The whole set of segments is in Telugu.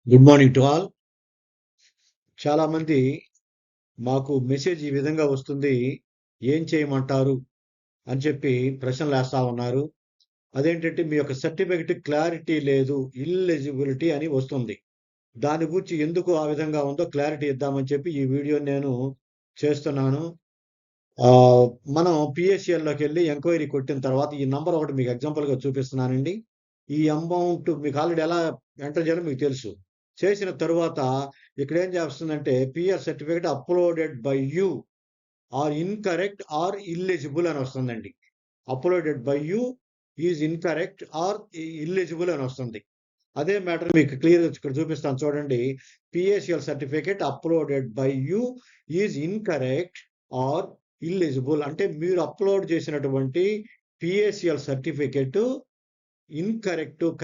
Good morning to all. చాలా మంది మాకు మెసేజ్ ఈ విధంగా వస్తుంది, ఏం చేయమంటారు అని చెప్పి ప్రశ్నలు వేస్తా ఉన్నారు. అదేంటంటే మీ యొక్క సర్టిఫికెట్ క్లారిటీ లేదు, ఇల్లిజిబిలిటీ అని వస్తుంది. దాని గురించి ఎందుకు ఆ విధంగా ఉందో క్లారిటీ ఇద్దామని చెప్పి ఈ వీడియో నేను చేస్తున్నాను. ఆ, మనం పిఎస్సిఎల్లోకి వెళ్ళి ఎంక్వైరీ కొట్టిన తర్వాత ఈ నంబర్ ఒకటి మీకు ఎగ్జాంపుల్ గా చూపిస్తున్నానండి. ఈ అమౌంట్ మీకు ఆల్రెడీ ఎలా ఎంటర్ చేయాలో మీకు తెలుసు. చేసిన తరువాత ఇక్కడ ఏం చేస్తుందంటే PR certificate uploaded by you are incorrect or illegible అని వస్తుందండి. Uploaded by you is incorrect or illegible అని వస్తుంది. అదే మ్యాటర్ మీకు క్లియర్ ఇక్కడ చూపిస్తాను చూడండి. PSCL certificate uploaded by you is incorrect or illegible అంటే మీరు అప్లోడ్ చేసినటువంటి పిఎస్సిఎల్ సర్టిఫికేట్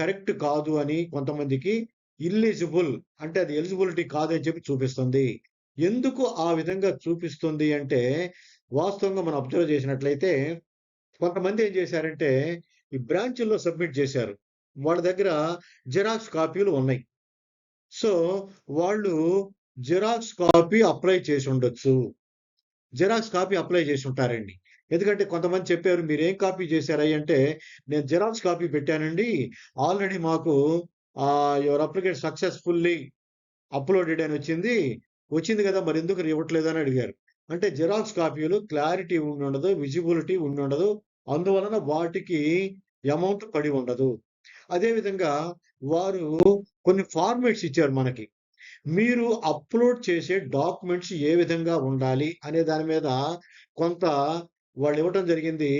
కరెక్ట్ కాదు అని కొంతమందికి, ఇల్లిజిబుల్ అంటే అది ఎలిజిబిలిటీ కాదు అని చెప్పి చూపిస్తుంది. ఎందుకు ఆ విధంగా చూపిస్తుంది అంటే వాస్తవంగా మనం అబ్జర్వ్ చేసినట్లయితే కొంతమంది ఏం చేశారంటే ఈ బ్రాంచుల్లో సబ్మిట్ చేశారు. వాళ్ళ దగ్గర జిరాక్స్ కాపీలు ఉన్నాయి. సో వాళ్ళు జిరాక్స్ కాపీ అప్లై చేసి ఉండొచ్చు. జిరాక్స్ కాపీ అప్లై చేసి ఉంటారండి. ఎందుకంటే కొంతమంది చెప్పారు, మీరు ఏం కాపీ చేశారయ్య అంటే, నేను జిరాక్స్ కాపీ పెట్టానండి, ఆల్రెడీ మాకు యువర్ అప్లికేషన్ సక్సెస్ఫుల్లీ అప్లోడెడ్ అని వచ్చింది. వచ్చింది కదా, మరి ఎందుకు ఇవ్వట్లేదు అని అడిగారు. అంటే జిరాక్స్ కాపీలు క్లారిటీ ఉండి ఉండదు, విజిబిలిటీ ఉండి ఉండదు, అందువలన వాటికి అమౌంట్ పడి ఉండదు. అదేవిధంగా వారు కొన్ని ఫార్మాట్స్ ఇచ్చారు మనకి. మీరు అప్లోడ్ చేసే డాక్యుమెంట్స్ ఏ విధంగా ఉండాలి అనే దాని మీద కొంత వాళ్ళు ఇవ్వటం జరిగింది.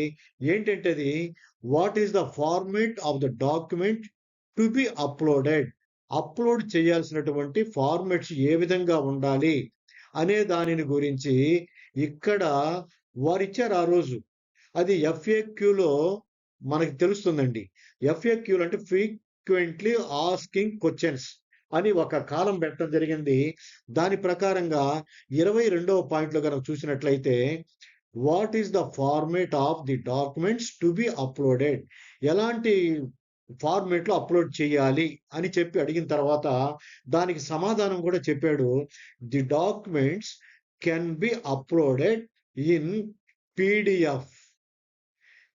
ఏంటంటే అది what is the format of the document to be uploaded, upload చేయాల్సినటువంటి ఫార్మాట్స్ ఏ విధంగా ఉండాలి అనే దానిని గురించి ఇక్కడ వారు ఇచ్చారు ఆ రోజు. అది ఎఫ్ఏక్యూలో మనకి తెలుస్తుందండి. ఎఫ్ఏక్యూలు అంటే ఫ్రీక్వెంట్లీ ఆస్కింగ్ క్వశ్చన్స్ అని ఒక కాలం పెట్టడం జరిగింది. దాని ప్రకారంగా 22వ పాయింట్లో కనుక చూసినట్లయితే what is the format of the documents to be uploaded, ఎలాంటి ఫార్మేట్ లో అప్లోడ్ చేయాలి అని చెప్పి అడిగిన తర్వాత దానికి సమాధానం కూడా చెప్పాడు. The documents can be uploaded in PDF,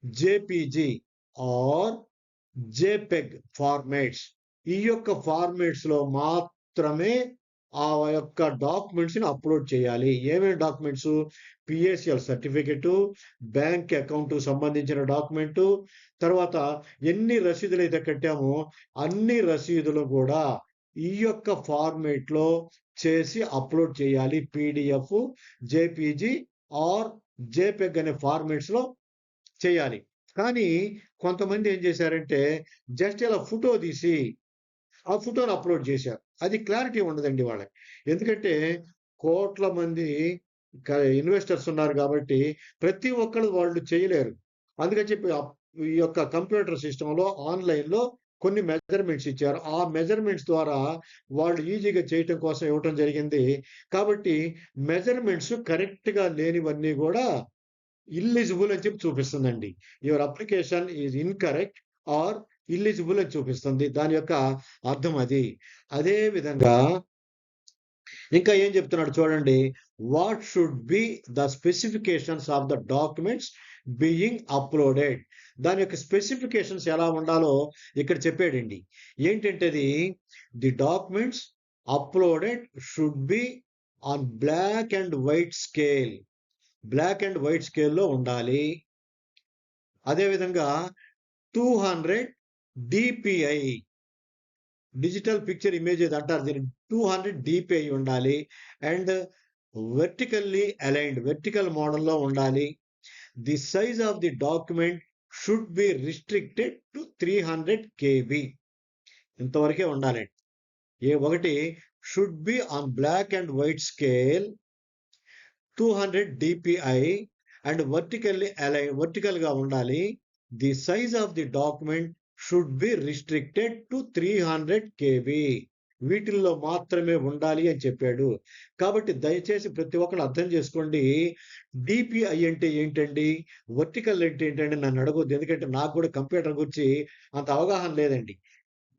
JPG are JPEG formats. ఈ యొక్క ఫార్మేట్స్ లో మాత్రమే ఆ యొక్క డాక్యుమెంట్స్ ని అప్లోడ్ చేయాలి. ఏమేమి documents? PSCL certificate, bank account సంబంధించిన డాక్యుమెంట్, తర్వాత ఎన్ని రసీదులు అయితే కట్టామో అన్ని రసీదులు కూడా ఈ యొక్క ఫార్మేట్ లో చేసి అప్లోడ్ చేయాలి. పీడిఎఫ్, జేపీజీ ఆర్ జేపెగ్ అనే ఫార్మేట్స్ లో చేయాలి. కానీ కొంతమంది ఏం చేశారంటే జస్ట్ ఇలా ఫోటో తీసి ఆ ఫోటోని అప్లోడ్ చేశారు. అది క్లారిటీ ఉండదండి వాళ్ళకి. ఎందుకంటే కోట్ల మంది ఇన్వెస్టర్స్ ఉన్నారు కాబట్టి ప్రతి ఒక్కరు వాళ్ళు చేయలేరు. అందుకని చెప్పి ఈ యొక్క కంప్యూటర్ సిస్టంలో ఆన్లైన్లో కొన్ని మెజర్మెంట్స్ ఇచ్చారు. ఆ మెజర్మెంట్స్ ద్వారా వాళ్ళు ఈజీగా చేయటం కోసం ఇవ్వటం జరిగింది. కాబట్టి మెజర్మెంట్స్ కరెక్ట్ గా లేనివన్నీ కూడా ఇల్లిజిబుల్ అని చెప్పి చూపిస్తుందండి. Your application is incorrect or illegible అని చూపిస్తుంది. దాని యొక్క అర్థం అది. అదే విధంగా ఇంకా ఏం చెప్తున్నాడు చూడండి. What should be the specifications of the documents being uploaded, దాని యొక్క స్పెసిఫికేషన్స్ ఎలా ఉండాలో ఇక్కడ చెప్పాడండి. ఏంటంటే the documents uploaded should be on black and white scale, black and white స్కేల్లో ఉండాలి. అదేవిధంగా 200 డిపిఐ, డిజిటల్ పిక్చర్ ఇమేజ్ అంటారు దీన్ని, 200 డిపిఐ ఉండాలి. అండ్ వెర్టికల్లీ అలైన్డ్, వెర్టికల్ మోడల్లో ఉండాలి. The size of the document should be restricted to 300 KB, ఇంతవరకే ఉండాలండి. ఒకటి should be on black and white scale, 200 DPI and vertical గా ఉండాలి. The size of the document should be restricted to 300 KB, వీటిల్లో మాత్రమే ఉండాలి అని చెప్పాడు. కాబట్టి దయచేసి ప్రతి ఒక్కరు అర్థం చేసుకోండి. డిపిఐ అంటే ఏంటండి, వర్టికల్ అంటే ఏంటండి నన్ను అడగొద్దు. ఎందుకంటే నాకు కూడా కంప్యూటర్ గురించి అంత అవగాహన లేదండి.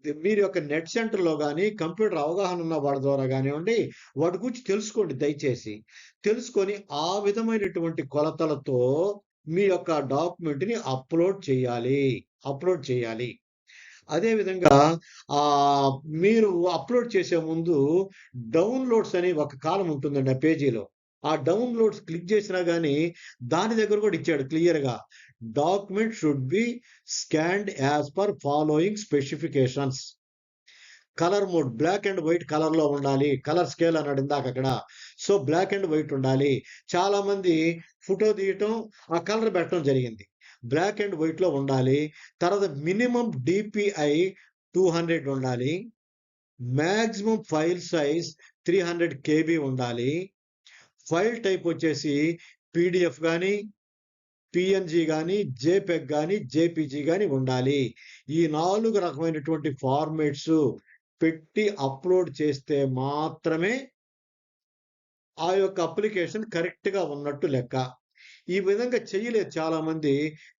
మీరు యొక్క నెట్ సెంటర్‌లో గాని, కంప్యూటర్ అవగాహన ఉన్న వాళ్ళ ద్వారా గానివ్వండి, వాటి గురించి తెలుసుకోండి దయచేసి. తెలుసుకొని ఆ విధమైనటువంటి కొలతలతో మీ యొక్క డాక్యుమెంట్‌ని అప్‌లోడ్ చేయాలి. అదే విధంగా ఆహ్, మీరు అప్‌లోడ్ చేసే ముందు డౌన్‌లోడ్స్ అని ఒక కాలమ్ ఉంటుందండి ఆ పేజీలో. ఆ డౌన్‌లోడ్స్ క్లిక్ చేసినా గాని దాని దగ్గర కూడా ఇచ్చాడు క్లియర్‌గా. Document should be scanned as per following specifications. Colour mode black and white కలర్‌లో ఉండాలి. కలర్ స్కేల్ అన్నాడు ఇందాకక్కడ. సో, బ్లాక్ అండ్ వైట్ ఉండాలి. చాలామంది ఫోటో తీయటం, ఆ కలర్ పెట్టడం జరిగింది. బ్లాక్ అండ్ వైట్‌లో ఉండాలి. తర్వాత మినిమమ్ డీపీఐ 200 ఉండాలి. మాక్సిమం ఫైల్ సైజ్ 300 కేబీ ఉండాలి. ఫైల్ టైప్ వచ్చేసి పీడీఎఫ్ గాని, పీఎన్‌జీ గాని, జేపెగ్ గాని, జేపీజీ గాని ఉండాలి. ఈ 4 రకమైనటువంటి ఫార్మాట్స్ పెట్టి అప్‌లోడ్ చేస్తే మాత్రమే ఆ యొక్క అప్లికేషన్ కరెక్ట్‌గా ఉన్నట్టు లెక్క. ఈ విధంగా చెయ్యలేదు చాలామంది.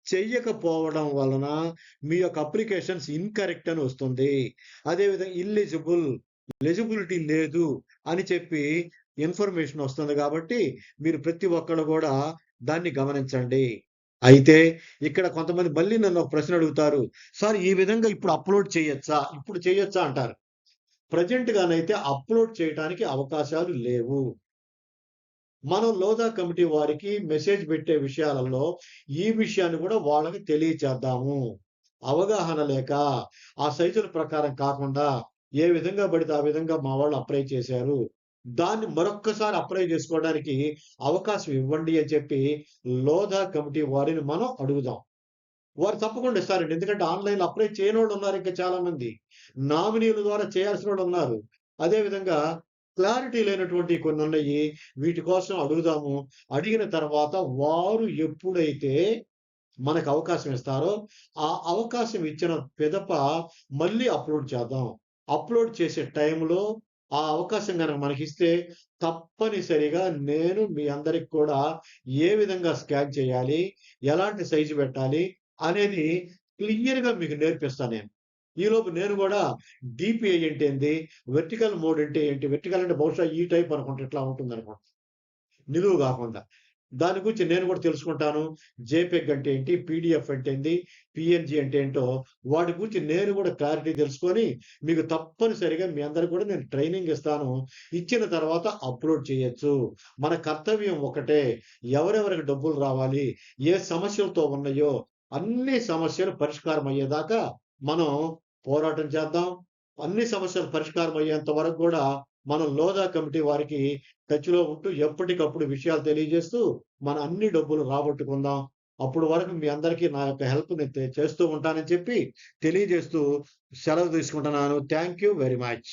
చెయ్యకపోవడం వలన మీ యొక్క అప్లికేషన్స్ ఇన్‌కరెక్ట్ అని వస్తుంది. అదేవిధంగా లెజిబిలిటీ లేదు అని చెప్పి ఇన్ఫర్మేషన్ వస్తుంది కాబట్టి, మీరు ప్రతి ఒక్కళ్ళు గూడా దాన్ని గమనించండి. అయితే ఇక్కడ కొంతమంది మళ్ళీ నన్ను ఒక ప్రశ్న అడుగుతారు. సార్ ఈ విధంగా ఇప్పుడు అప్‌లోడ్ చేయొచ్చా? ఇప్పుడు చేయొచ్చా అంటారు. ప్రెజెంట్ గానైతే అప్‌లోడ్ చేయటానికి అవకాశాలు లేవు. మనం లోదా కమిటీ వారికి మెసేజ్ పెట్టే విషయాలలో ఈ విషయాన్ని కూడా వాళ్ళకి తెలియచేద్దాము. అవగాహన లేక, ఆ సైజుల ప్రకారం కాకుండా ఏ విధంగా పడితే ఆ విధంగా మా వాళ్ళు అప్లై చేశారు. దాన్ని మరొక్కసారి అప్లై చేసుకోవడానికి అవకాశం ఇవ్వండి అని చెప్పి లోదా కమిటీ వారిని మనం అడుగుదాం. వారు తప్పకుండా ఇస్తారండి. ఎందుకంటే ఆన్‌లైన్‌లో అప్లై చేయనోళ్ళున్నారు ఇంకా చాలా మంది. నామినీల ద్వారా చేయాల్సినోళ్ళున్నారు. అదే విధంగా క్లారిటీ లేనటువంటివి కొన్నున్నయి. వీటి కోసం అడుగుదాము. అడిగిన తర్వాత వారు ఎప్పుడైతే మనకు అవకాశం ఇస్తారో, ఆ అవకాశం ఇచ్చిన పిదప మళ్ళీ అప్‌లోడ్ చేద్దాం. అప్‌లోడ్ చేసే టైంలో ఆ అవకాశం గనక మనకిస్తే తప్పనిసరిగా నేను మీ అందరికి కూడా ఏ విధంగా స్కాన్ చేయాలి, ఎలాంటి సైజు పెట్టాలి అనేది క్లియర్‌గా మీకు నేర్పిస్తా నేను. ఈలోపు నేను గూడా డీపీఐ అంటే ఏంది? వెర్టికల్ మోడ్ అంటే ఏంటి? వెర్టికల్ అంటే బహుశా ఈ టైప్ అనుకుంటా ఇట్లా ఉంటుందనుకుంటా. నిలువు గాకుండా. దాని గురించి నేను గూడా తెలుసుకుంటాను. జేపెగ్ అంటే ఏంటి? పీడీఎఫ్ అంటే ఏంది? పీఎన్‌జీ అంటే ఏంటో వాటి గురించి నేను గూడా క్లారిటీ తెలుసుకొని, మీకు తప్పనిసరిగా మీ అందరికి కూడా నేను ట్రైనింగ్ ఇస్తాను. ఇచ్చిన తర్వాత అప్‌లోడ్ చేయొచ్చు. మన కర్తవ్యం ఒకటే. ఎవరెవరికి డబ్బులు రావాలి? ఏ సమస్యలతో ఉన్నయో అన్ని సమస్యలు పరిష్కారం అయ్యేదాకా మనం పోరాటం చేద్దాం. అన్ని సమస్యలు పరిష్కారం అయ్యేంత వరకు గూడా మనం లోదా కమిటీ వారికి టచ్‌లో ఉంటూ ఎప్పటికప్పుడు విషయాలు తెలియజేస్తూ, మన అన్ని డబ్బులు రాబట్టుకుందాం. అప్పుడు వరకు మీ అందరికీ నా యొక్క హెల్ప్ నేను చేస్తూ ఉంటానని చెప్పి తెలియజేస్తూ సెలవు తీసుకుంటున్నాను. Thank you very much.